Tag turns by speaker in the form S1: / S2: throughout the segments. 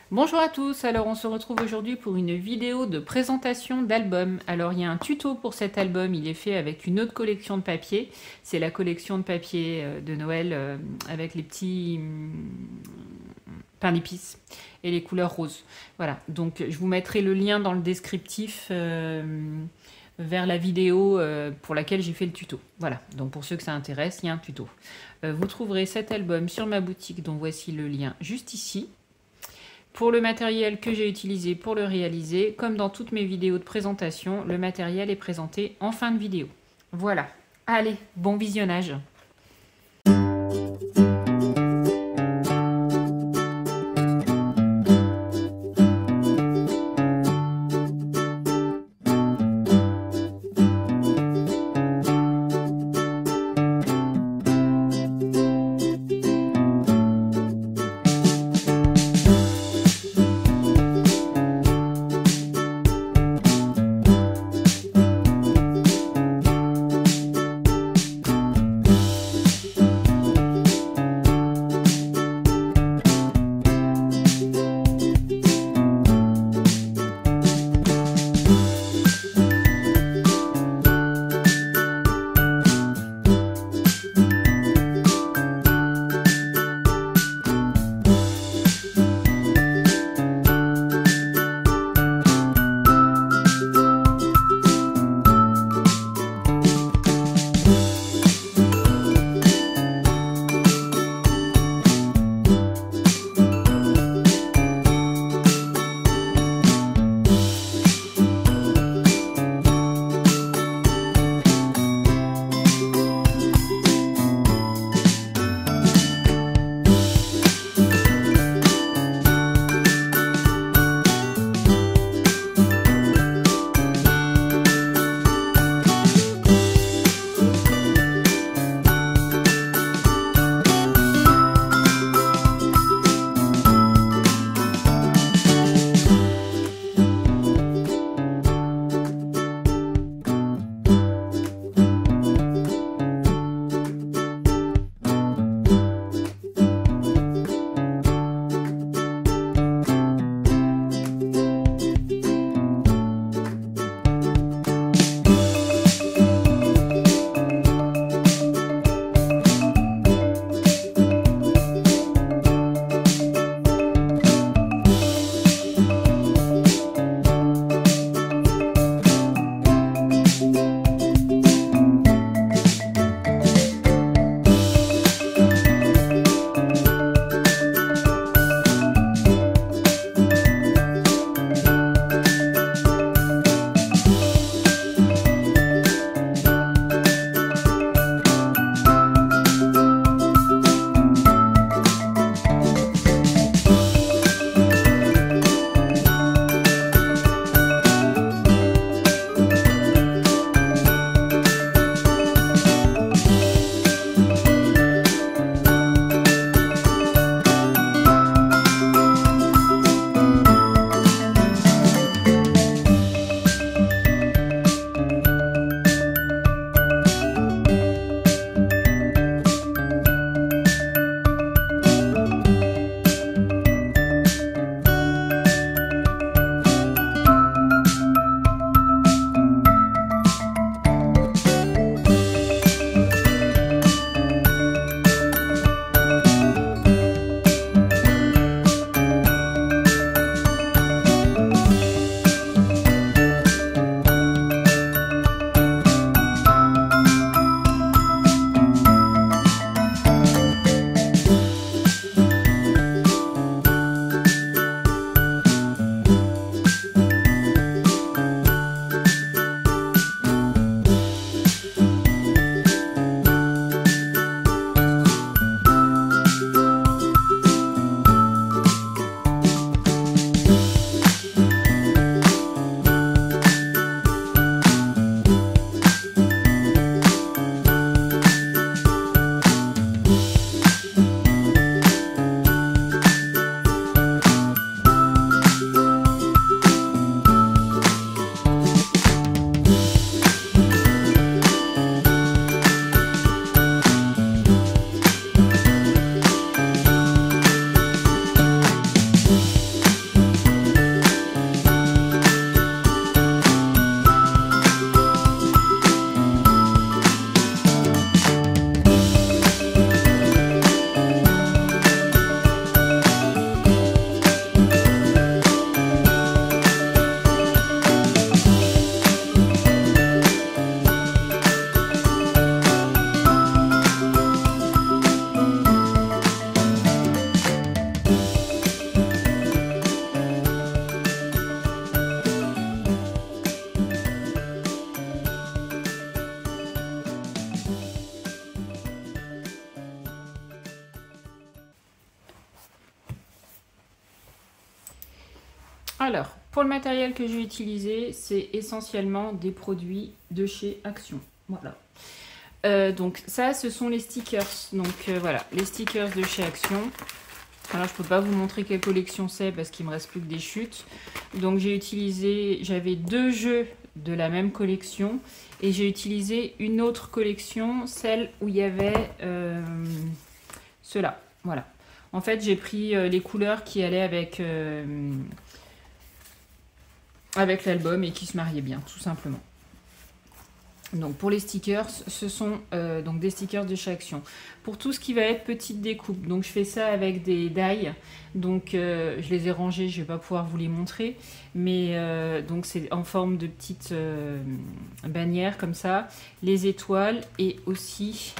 S1: Bonjour à tous, alors on se retrouve aujourd'hui pour une vidéo de présentation d'album. Alors il y a un tuto pour cet album, il est fait avec une autre collection de papier. C'est la collection de papier de Noël avec les petits pain d'épices et les couleurs roses. Voilà, donc je vous mettrai le lien dans le descriptif vers la vidéo pour laquelle j'ai fait le tuto. Voilà, donc pour ceux que ça intéresse, il y a un tuto. Vous trouverez cet album sur ma boutique, dont voici le lien juste ici. Pour le matériel que j'ai utilisé pour le réaliser, comme dans toutes mes vidéos de présentation, le matériel est présenté en fin de vidéo. Voilà, allez, bon visionnage! Alors, pour le matériel que j'ai utilisé, c'est essentiellement des produits de chez Action. Voilà. Donc ça, ce sont les stickers. Donc voilà, les stickers de chez Action. Alors je peux pas vous montrer quelle collection c'est parce qu'il me reste plus que des chutes. Donc j'avais 2 jeux de la même collection et j'ai utilisé une autre collection, celle où il y avait ceux-là. Voilà. En fait, j'ai pris les couleurs qui allaient avec l'album et qui se mariaient bien, tout simplement. Donc pour les stickers, ce sont donc des stickers de chez Action. Pour tout ce qui va être petite découpe, donc je fais ça avec des die. Donc je les ai rangés, je ne vais pas pouvoir vous les montrer. Mais donc c'est en forme de petites bannières comme ça. Les étoiles et aussi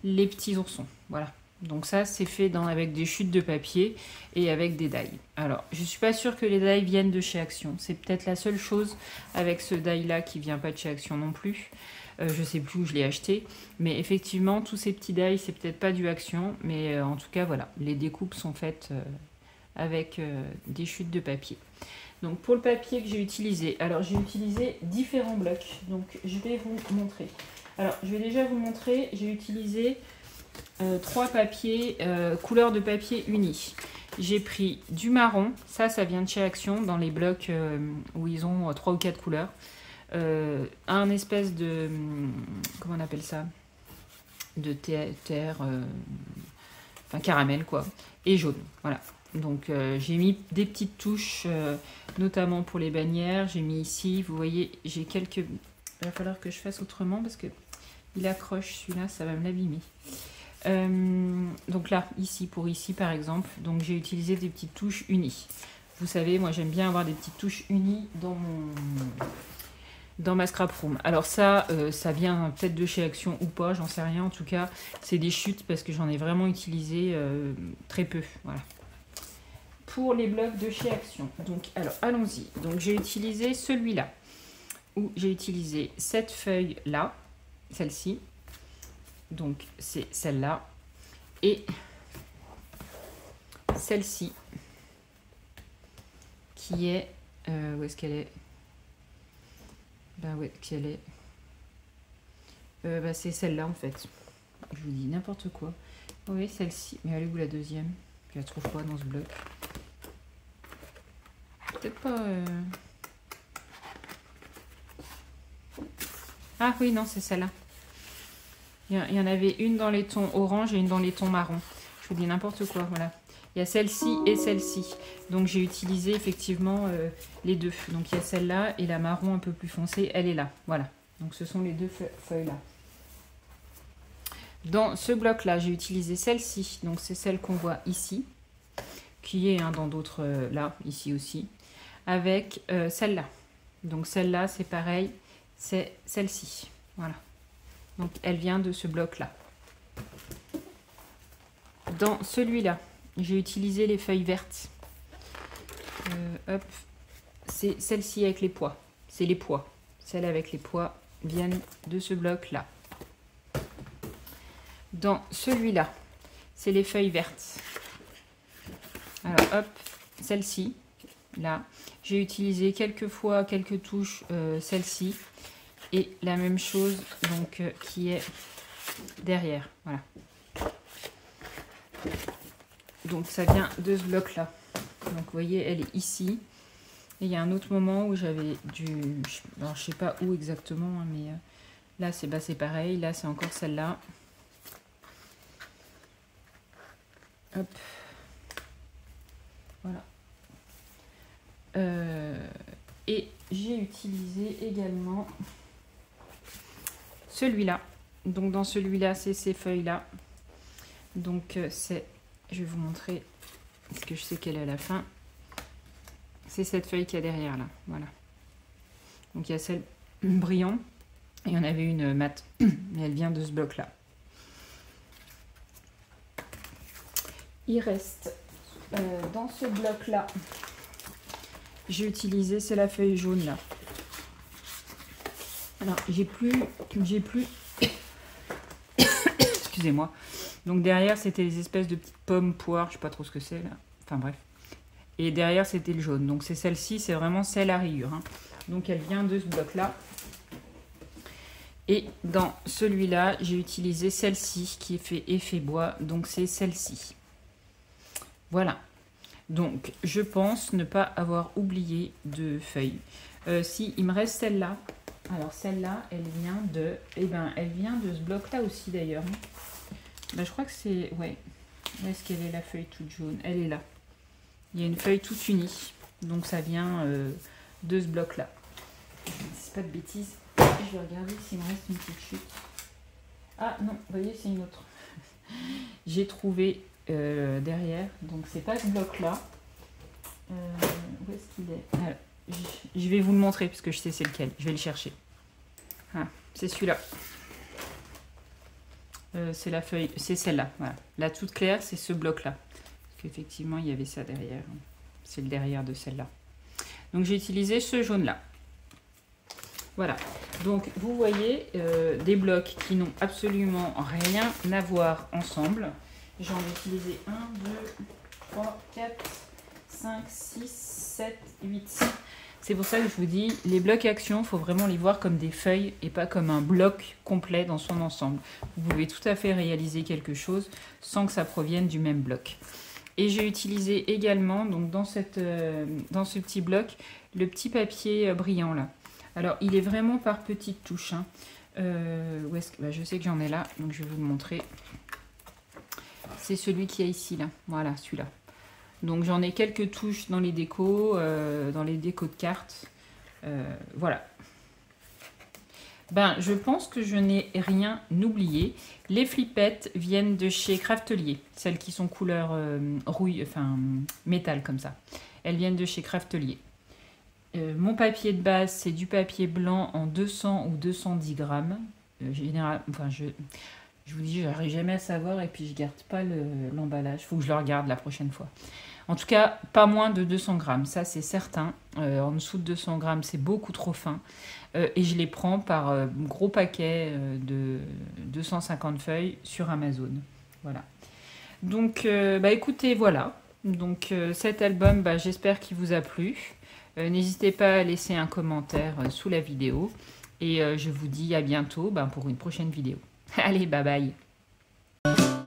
S1: les petits oursons. Voilà. Donc ça c'est fait avec des chutes de papier et avec des die. Alors je suis pas sûre que les die viennent de chez Action. C'est peut-être la seule chose avec ce die là qui vient pas de chez Action non plus. Je sais plus où je l'ai acheté. Mais effectivement tous ces petits die c'est peut-être pas du Action. Mais en tout cas voilà, les découpes sont faites avec des chutes de papier. Donc pour le papier que j'ai utilisé, alors j'ai utilisé différents blocs. Donc je vais vous montrer. Alors je vais déjà vous montrer, j'ai utilisé 3 papiers, couleurs de papier unis. J'ai pris du marron, ça vient de chez Action, dans les blocs où ils ont 3 ou 4 couleurs. Un espèce de, comment on appelle ça, de terre, enfin caramel quoi, et jaune, voilà. Donc j'ai mis des petites touches, notamment pour les bannières. J'ai mis ici, vous voyez, j'ai quelques... Il va falloir que je fasse autrement parce que il accroche celui-là, ça va me l'abîmer. Donc là, ici par exemple, donc j'ai utilisé des petites touches unies. Vous savez, moi j'aime bien avoir des petites touches unies dans ma scrap room. Alors ça vient peut-être de chez Action ou pas, j'en sais rien. En tout cas, c'est des chutes parce que j'en ai vraiment utilisé très peu. Voilà. Pour les blocs de chez Action. Donc alors allons-y. Donc j'ai utilisé celui-là où j'ai utilisé cette feuille là, celle-ci. Donc c'est celle-là et celle-ci qui est où est-ce qu'elle est? Ben ouais, qu'elle est c'est celle-là en fait. Je vous dis n'importe quoi. Oui, celle-ci. Mais elle est où la deuxième? Je la trouve pas dans ce bloc. Peut-être pas. Ah oui, non, c'est celle-là. Il y en avait une dans les tons orange et une dans les tons marron. Je vous dis n'importe quoi, voilà. Il y a celle-ci et celle-ci. Donc j'ai utilisé effectivement les deux. Donc il y a celle-là et la marron un peu plus foncée, elle est là. Voilà. Donc ce sont les deux feuilles-là. Dans ce bloc-là, j'ai utilisé celle-ci. Donc c'est celle qu'on voit ici. Qui est dans d'autres là, ici aussi. Avec celle-là. Donc celle-là, c'est pareil. C'est celle-ci. Voilà. Donc elle vient de ce bloc-là. Dans celui-là, j'ai utilisé les feuilles vertes. Hop, c'est celle-ci avec les pois. C'est les pois. Celles avec les pois viennent de ce bloc-là. Dans celui-là, c'est les feuilles vertes. Alors hop, celle-ci, là, j'ai utilisé quelques fois, quelques touches, celle-ci. Et la même chose donc qui est derrière, voilà. Donc ça vient de ce bloc là. Donc vous voyez, elle est ici. Et il y a un autre moment où j'avais alors je sais pas où exactement, hein, mais là c'est pareil. Là c'est encore celle-là. Hop. Voilà. Et j'ai utilisé également celui-là. Donc dans celui-là, c'est ces feuilles-là. Donc c'est, je vais vous montrer, parce que je sais qu'elle est à la fin. C'est cette feuille qui est derrière là, voilà. Donc il y a celle brillant, et il y en avait une mate, mais elle vient de ce bloc-là. Il reste dans ce bloc-là, j'ai utilisé, c'est la feuille jaune là. Alors, j'ai plus, excusez-moi. Donc derrière, c'était des espèces de petites pommes poires, je sais pas trop ce que c'est là. Enfin bref. Et derrière, c'était le jaune. Donc c'est celle-ci, c'est vraiment celle à rayures. Hein. Donc elle vient de ce bloc-là. Et dans celui-là, j'ai utilisé celle-ci qui est fait effet bois. Donc c'est celle-ci. Voilà. Donc je pense ne pas avoir oublié de feuilles. Si, il me reste celle-là. Alors celle-là, elle vient de... Eh ben, elle vient de ce bloc-là aussi d'ailleurs. Ben, je crois que c'est... Ouais. Où est-ce qu'elle est la feuille toute jaune? Elle est là. Il y a une feuille toute unie. Donc ça vient de ce bloc-là. C'est pas de bêtises. Je vais regarder s'il me reste une petite chute. Ah non, vous voyez, c'est une autre. J'ai trouvé derrière. Donc c'est pas ce bloc-là. Où est-ce qu'il est? Alors, je vais vous le montrer puisque je sais c'est lequel. Je vais le chercher. Ah, c'est celui-là. C'est la feuille, c'est celle-là. Voilà. La toute claire, c'est ce bloc-là. Parce qu'effectivement, il y avait ça derrière. C'est le derrière de celle-là. Donc j'ai utilisé ce jaune-là. Voilà. Donc vous voyez des blocs qui n'ont absolument rien à voir ensemble. J'en ai utilisé 1, 2, 3, 4, 5, 6, 7, 8. C'est pour ça que je vous dis, les blocs actions, il faut vraiment les voir comme des feuilles et pas comme un bloc complet dans son ensemble. Vous pouvez tout à fait réaliser quelque chose sans que ça provienne du même bloc. Et j'ai utilisé également, donc dans ce petit bloc, le petit papier brillant là. Alors, il est vraiment par petites touches. Hein. Où est-ce que... je sais que j'en ai là, donc je vais vous le montrer. C'est celui qui est ici, là. Voilà, celui-là. Donc, j'en ai quelques touches dans les décos de cartes. Voilà. Ben, je pense que je n'ai rien oublié. Les flippettes viennent de chez Craftelier. Celles qui sont couleur rouille, enfin, métal comme ça. Elles viennent de chez Craftelier. Mon papier de base, c'est du papier blanc en 200 ou 210 grammes. Enfin, je vous dis, je n'arrive jamais à savoir et puis je garde pas l'emballage. Il faut que je le regarde la prochaine fois. En tout cas, pas moins de 200 grammes, ça c'est certain. En dessous de 200 grammes, c'est beaucoup trop fin. Et je les prends par gros paquet de 250 feuilles sur Amazon. Voilà. Donc, écoutez, voilà. Donc, cet album, j'espère qu'il vous a plu. N'hésitez pas à laisser un commentaire sous la vidéo. Et je vous dis à bientôt pour une prochaine vidéo. Allez, bye bye!